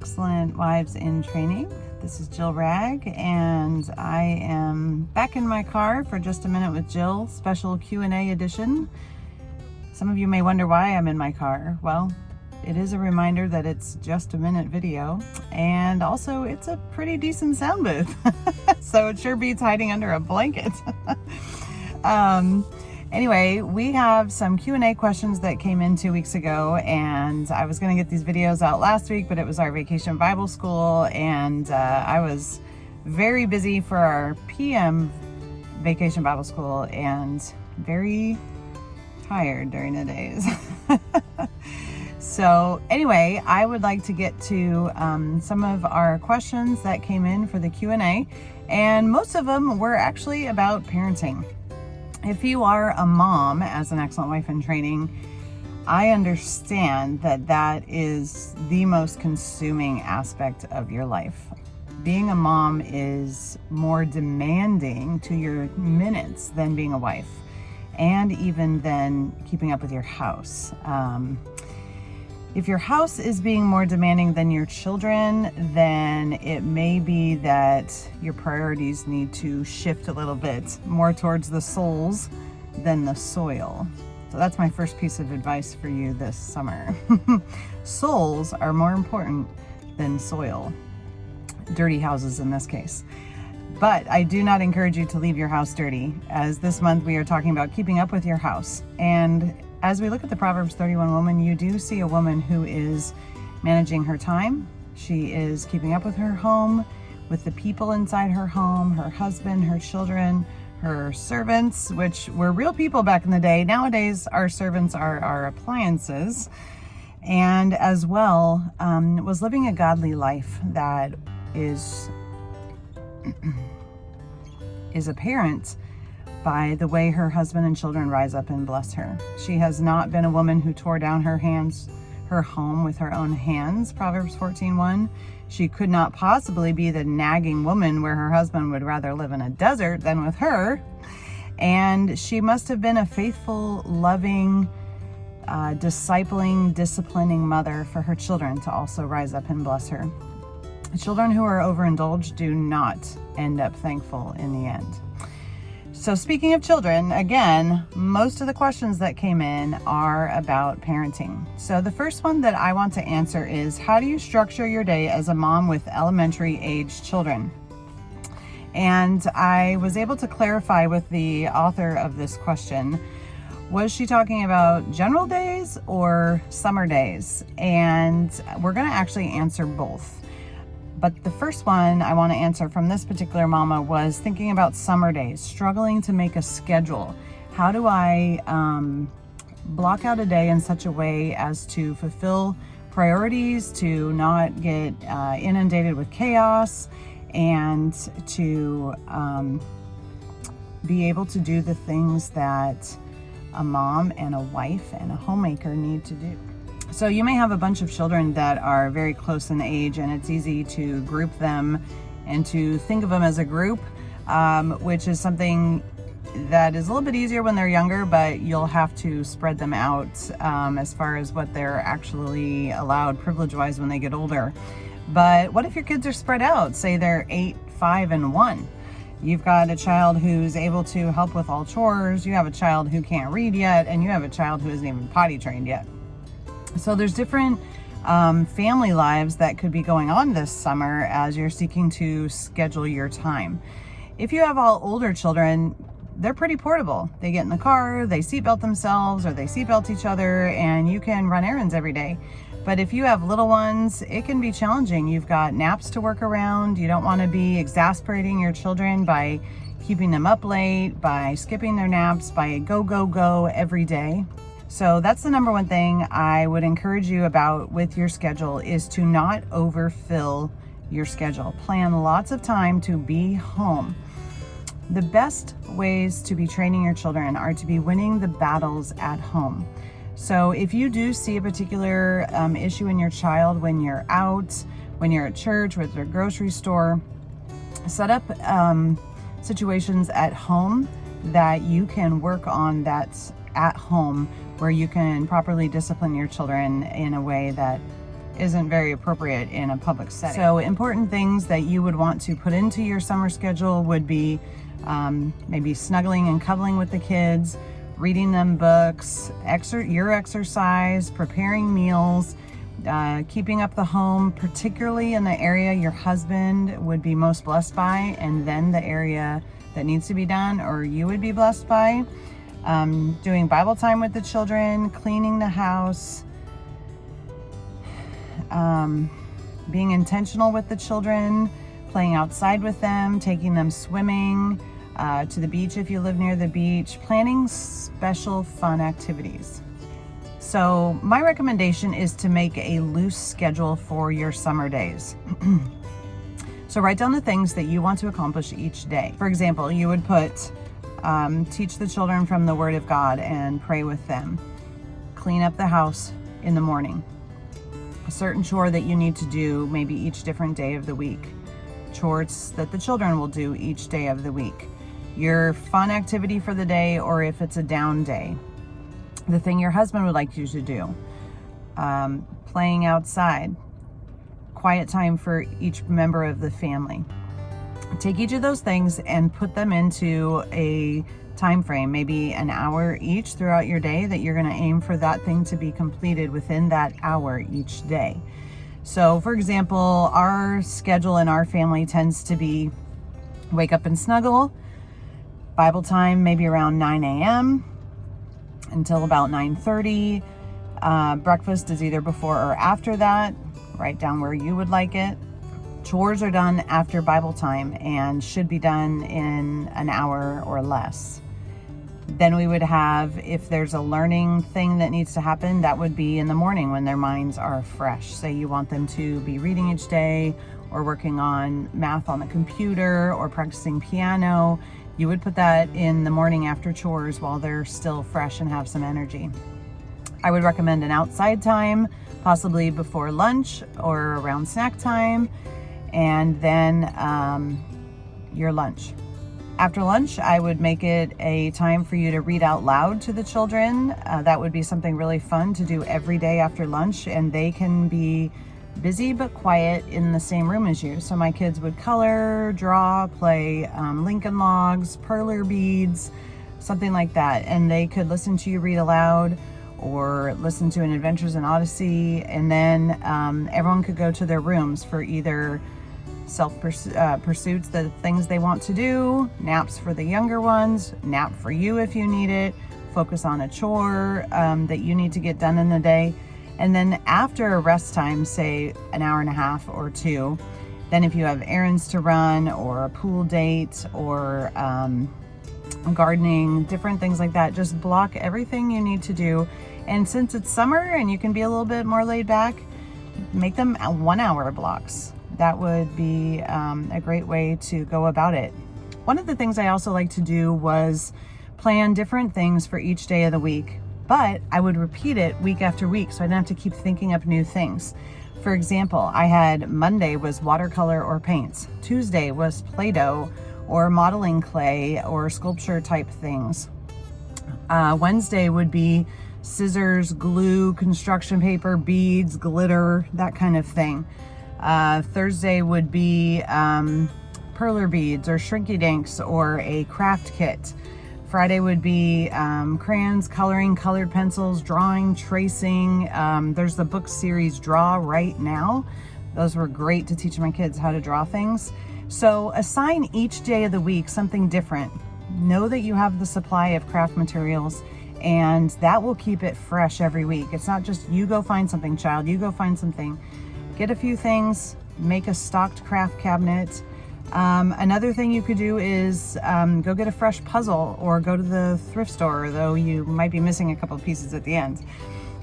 Excellent Wives in Training. This is Jill Ragg, and I am back in my car for Just a Minute with Jill, special Q&A edition. Some of you may wonder why I'm in my car. Well, it is a reminder that it's just a minute video, and also it's a pretty decent sound booth. So it sure beats hiding under a blanket. Anyway, we have some Q&A questions that came in 2 weeks ago, and I was going to get these videos out last week, but it was our Vacation Bible School, and I was very busy for our PM Vacation Bible School and very tired during the days. So anyway, I would like to get to some of our questions that came in for the Q&A, and most of them were actually about parenting. If you are a mom as an excellent wife in training, I understand that that is the most consuming aspect of your life. Being a mom is more demanding to your minutes than being a wife, and even than keeping up with your house. If your house is being more demanding than your children, then it may be that your priorities need to shift a little bit more towards the souls than the soil. So that's my first piece of advice for you this summer. Souls are more important than soil. Dirty houses in this case. But I do not encourage you to leave your house dirty, as this month we are talking about keeping up with your house. And as we look at the Proverbs 31 woman, you do see a woman who is managing her time. She is keeping up with her home, with the people inside her home, her husband, her children, her servants, which were real people back in the day. Nowadays, our servants are our appliances. And as well, was living a godly life that is apparent by the way her husband and children rise up and bless her. She has not been a woman who tore down her home with her own hands, Proverbs 14:1. She could not possibly be the nagging woman where her husband would rather live in a desert than with her. And she must have been a faithful, loving, discipling, disciplining mother for her children to also rise up and bless her. Children who are overindulged do not end up thankful in the end. So speaking of children, again, most of the questions that came in are about parenting. So the first one that I want to answer is, how do you structure your day as a mom with elementary age children? And I was able to clarify with the author of this question. Was she talking about general days or summer days? And we're going to actually answer both. But the first one I want to answer from this particular mama was thinking about summer days, struggling to make a schedule. How do I block out a day in such a way as to fulfill priorities, to not get inundated with chaos, and to be able to do the things that a mom and a wife and a homemaker need to do? So you may have a bunch of children that are very close in age, and it's easy to group them and to think of them as a group, which is something that is a little bit easier when they're younger, but you'll have to spread them out as far as what they're actually allowed privilege-wise when they get older. But what if your kids are spread out? Say they're 8, 5, and 1. You've got a child who's able to help with all chores, you have a child who can't read yet, and you have a child who isn't even potty trained yet. So there's different family lives that could be going on this summer as you're seeking to schedule your time. If you have all older children, they're pretty portable. They get in the car, they seatbelt themselves, or they seatbelt each other, and you can run errands every day. But if you have little ones, it can be challenging. You've got naps to work around. You don't want to be exasperating your children by keeping them up late, by skipping their naps, by go every day. So that's the number one thing I would encourage you about with your schedule, is to not overfill your schedule. Plan lots of time to be home. The best ways to be training your children are to be winning the battles at home. So if you do see a particular issue in your child when you're out, when you're at church, or at the grocery store, set up situations at home that you can work on that's at home, where you can properly discipline your children in a way that isn't very appropriate in a public setting. So important things that you would want to put into your summer schedule would be maybe snuggling and cuddling with the kids, reading them books, your exercise, preparing meals, keeping up the home, particularly in the area your husband would be most blessed by, and then the area that needs to be done or you would be blessed by. Doing Bible time with the children, cleaning the house, being intentional with the children, playing outside with them, taking them swimming, to the beach if you live near the beach, planning special fun activities. So my recommendation is to make a loose schedule for your summer days. So write down the things that you want to accomplish each day. For example, you would put teach the children from the Word of God and pray with them. Clean up the house in the morning. A certain chore that you need to do maybe each different day of the week. Chores that the children will do each day of the week. Your fun activity for the day, or if it's a down day, the thing your husband would like you to do. Playing outside. Quiet time for each member of the family. Take each of those things and put them into a time frame, maybe an hour each throughout your day, that you're going to aim for that thing to be completed within that hour each day. So for example, our schedule in our family tends to be wake up and snuggle, Bible time maybe around 9 a.m. until about 9:30. Breakfast is either before or after that. Write down where you would like it. Chores are done after Bible time and should be done in an hour or less. Then we would have, if there's a learning thing that needs to happen, that would be in the morning when their minds are fresh. Say you want them to be reading each day or working on math on the computer or practicing piano. You would put that in the morning after chores while they're still fresh and have some energy. I would recommend an outside time, possibly before lunch or around snack time, and then your lunch. After lunch, I would make it a time for you to read out loud to the children. That would be something really fun to do every day after lunch, and they can be busy but quiet in the same room as you. So my kids would color, draw, play Lincoln Logs, perler beads, something like that, and they could listen to you read aloud or listen to an Adventures in Odyssey, and then everyone could go to their rooms for either self-pursuits, the things they want to do, naps for the younger ones, nap for you if you need it, focus on a chore that you need to get done in the day. And then after a rest time, say an hour and a half or two, then if you have errands to run or a pool date or gardening, different things like that, just block everything you need to do. And since it's summer and you can be a little bit more laid back, make them 1 hour blocks. That would be a great way to go about it. One of the things I also like to do was plan different things for each day of the week, but I would repeat it week after week so I didn't have to keep thinking up new things. For example, I had Monday was watercolor or paints. Tuesday was Play-Doh or modeling clay or sculpture type things. Wednesday would be scissors, glue, construction paper, beads, glitter, that kind of thing. Thursday would be perler beads or shrinky dinks or a craft kit. Friday would be crayons, coloring, colored pencils, drawing, tracing. There's the book series Draw Right Now. Those were great to teach my kids how to draw things. So assign each day of the week something different. Know that you have the supply of craft materials, and that will keep it fresh every week. It's not just you go find something, child, you go find something. Get a few things, make a stocked craft cabinet. Another thing you could do is go get a fresh puzzle or go to the thrift store, though you might be missing a couple of pieces at the end.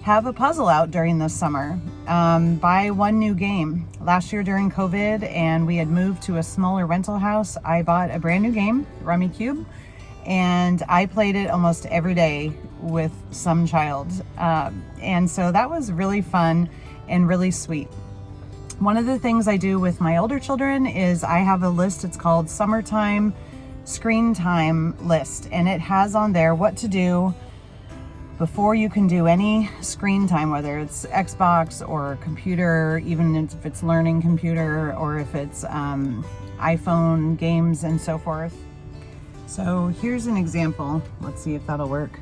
Have a puzzle out during the summer. Buy one new game. Last year during COVID and we had moved to a smaller rental house, I bought a brand new game, Rummikub, and I played it almost every day with some child. And so that was really fun and really sweet. One of the things I do with my older children is I have a list. It's called Summertime Screen Time List, and it has on there what to do Before you can do any screen time, whether it's Xbox or computer, even if it's learning computer or if it's iPhone games and so forth. So here's an example. Let's see if that'll work.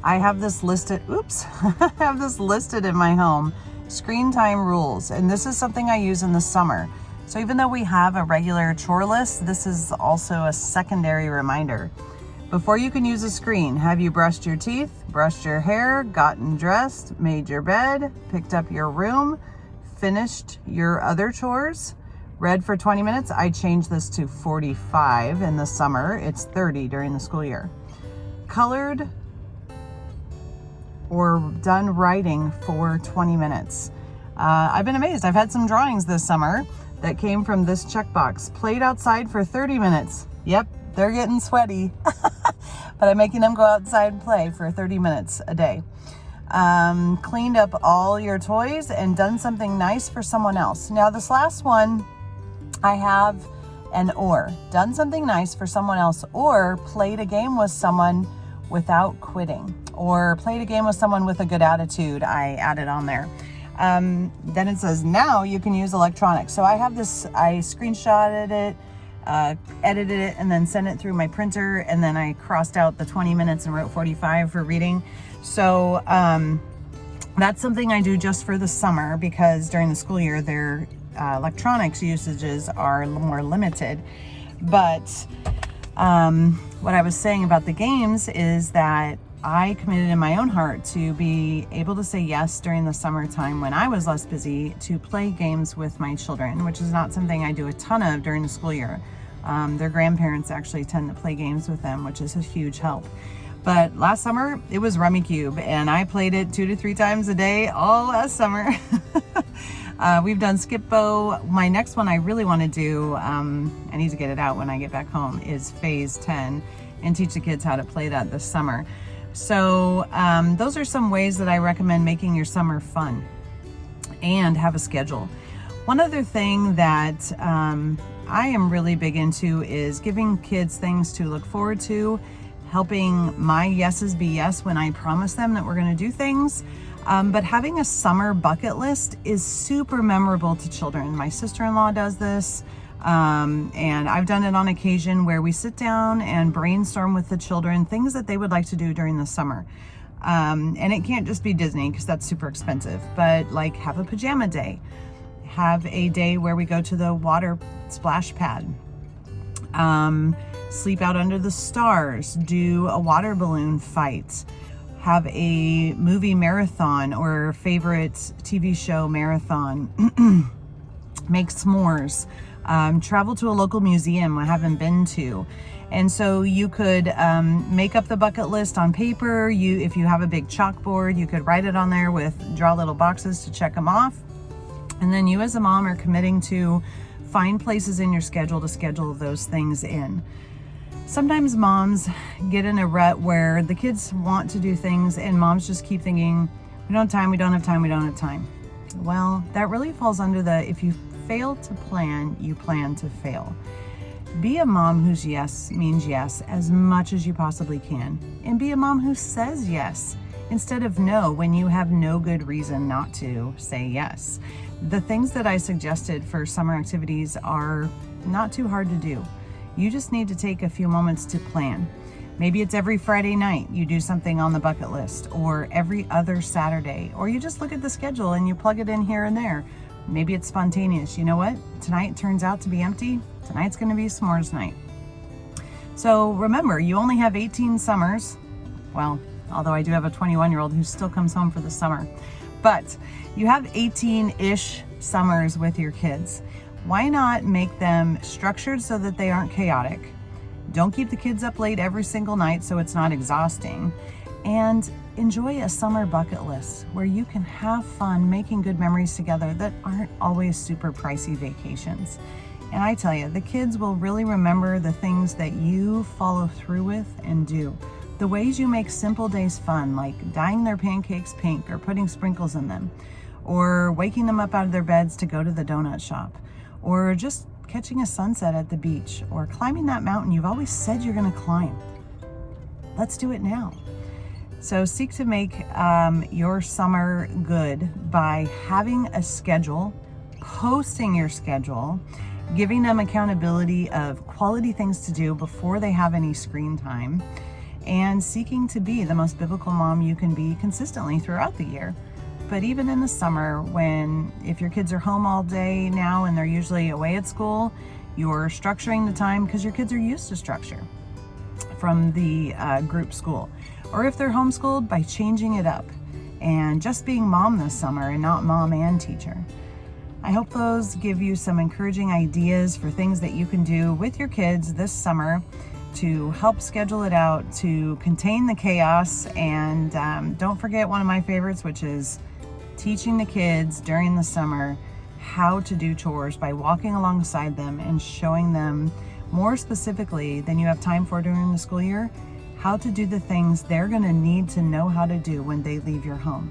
I have this listed, I have this listed in my home, screen time rules. And this is something I use in the summer. So even though we have a regular chore list, this is also a secondary reminder. Before you can use a screen, have you brushed your teeth, brushed your hair, gotten dressed, made your bed, picked up your room, finished your other chores, read for 20 minutes? I changed this to 45 in the summer. It's 30 during the school year. Colored or done writing for 20 minutes. I've been amazed. I've had some drawings this summer that came from this checkbox. Played outside for 30 minutes. Yep, they're getting sweaty. But I'm making them go outside and play for 30 minutes a day. Cleaned up all your toys and done something nice for someone else. Now this last one, I have an or. Done something nice for someone else, or played a game with someone without quitting, or played a game with someone with a good attitude. I added on there. Then it says, now you can use electronics. So I have this, I screenshotted it, edited it, and then sent it through my printer, and then I crossed out the 20 minutes and wrote 45 for reading. So that's something I do just for the summer, because during the school year their electronics usages are more limited. But what I was saying about the games is that I committed in my own heart to be able to say yes during the summertime when I was less busy to play games with my children, which is not something I do a ton of during the school year. Their grandparents actually tend to play games with them, which is a huge help. But last summer it was Rummikub, and I played it 2 to 3 times a day all last summer. We've done Skip-Bo. My next one I really want to do, I need to get it out when I get back home, is Phase 10, and teach the kids how to play that this summer. So those are some ways that I recommend making your summer fun and have a schedule. One other thing that I am really big into is giving kids things to look forward to, helping my yeses be yes when I promise them that we're going to do things. But having a summer bucket list is super memorable to children. My sister-in-law does this. And I've done it on occasion where we sit down and brainstorm with the children things that they would like to do during the summer. And it can't just be Disney, because that's super expensive, but like have a pajama day, have a day where we go to the water splash pad, sleep out under the stars, do a water balloon fight, have a movie marathon or favorite TV show marathon, make s'mores. Travel to a local museum I haven't been to. And so you could make up the bucket list on paper. If you have a big chalkboard, you could write it on there draw little boxes to check them off. And then you as a mom are committing to find places in your schedule to schedule those things in. Sometimes moms get in a rut where the kids want to do things and moms just keep thinking, we don't have time, we don't have time, we don't have time. Well, that really falls under if you fail to plan, you plan to fail. Be a mom whose yes means yes as much as you possibly can, and be a mom who says yes instead of no when you have no good reason not to say yes. The things that I suggested for summer activities are not too hard to do. You just need to take a few moments to plan. Maybe it's every Friday night you do something on the bucket list, or every other Saturday, or you just look at the schedule and you plug it in here and there. Maybe it's spontaneous. You know what? Tonight turns out to be empty. Tonight's going to be s'mores night. So remember, you only have 18 summers. Well, although I do have a 21-year-old who still comes home for the summer. But you have 18-ish summers with your kids. Why not make them structured so that they aren't chaotic? Don't keep the kids up late every single night so it's not exhausting. And enjoy a summer bucket list where you can have fun making good memories together that aren't always super pricey vacations. And I tell you, the kids will really remember the things that you follow through with and do. The ways you make simple days fun, like dyeing their pancakes pink or putting sprinkles in them, or waking them up out of their beds to go to the donut shop, or just catching a sunset at the beach, or climbing that mountain you've always said you're going to climb. Let's do it now. So seek to make your summer good by having a schedule, posting your schedule, giving them accountability of quality things to do before they have any screen time, and seeking to be the most biblical mom you can be consistently throughout the year. But even in the summer, if your kids are home all day now and they're usually away at school, you're structuring the time because your kids are used to structure from the group school. Or if they're homeschooled, by changing it up and just being mom this summer and not mom and teacher. I hope those give you some encouraging ideas for things that you can do with your kids this summer to help schedule it out, to contain the chaos. And don't forget one of my favorites, which is teaching the kids during the summer how to do chores by walking alongside them and showing them more specifically than you have time for during the school year, how to do the things they're going to need to know how to do when they leave your home.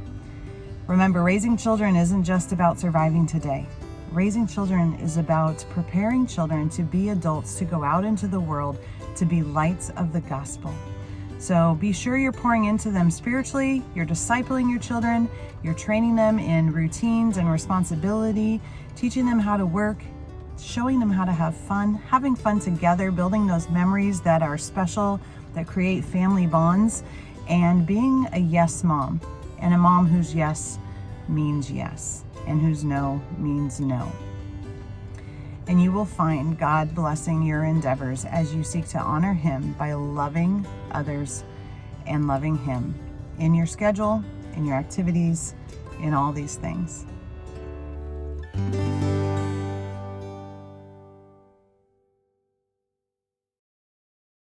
Remember, raising children isn't just about surviving today. Raising children is about preparing children to be adults, to go out into the world, to be lights of the gospel. So be sure you're pouring into them spiritually, you're discipling your children, you're training them in routines and responsibility, teaching them how to work, showing them how to have fun, having fun together, building those memories that are special, that create family bonds, and being a yes mom, and a mom whose yes means yes, and whose no means no. And you will find God blessing your endeavors as you seek to honor Him by loving others and loving Him in your schedule, in your activities, in all these things.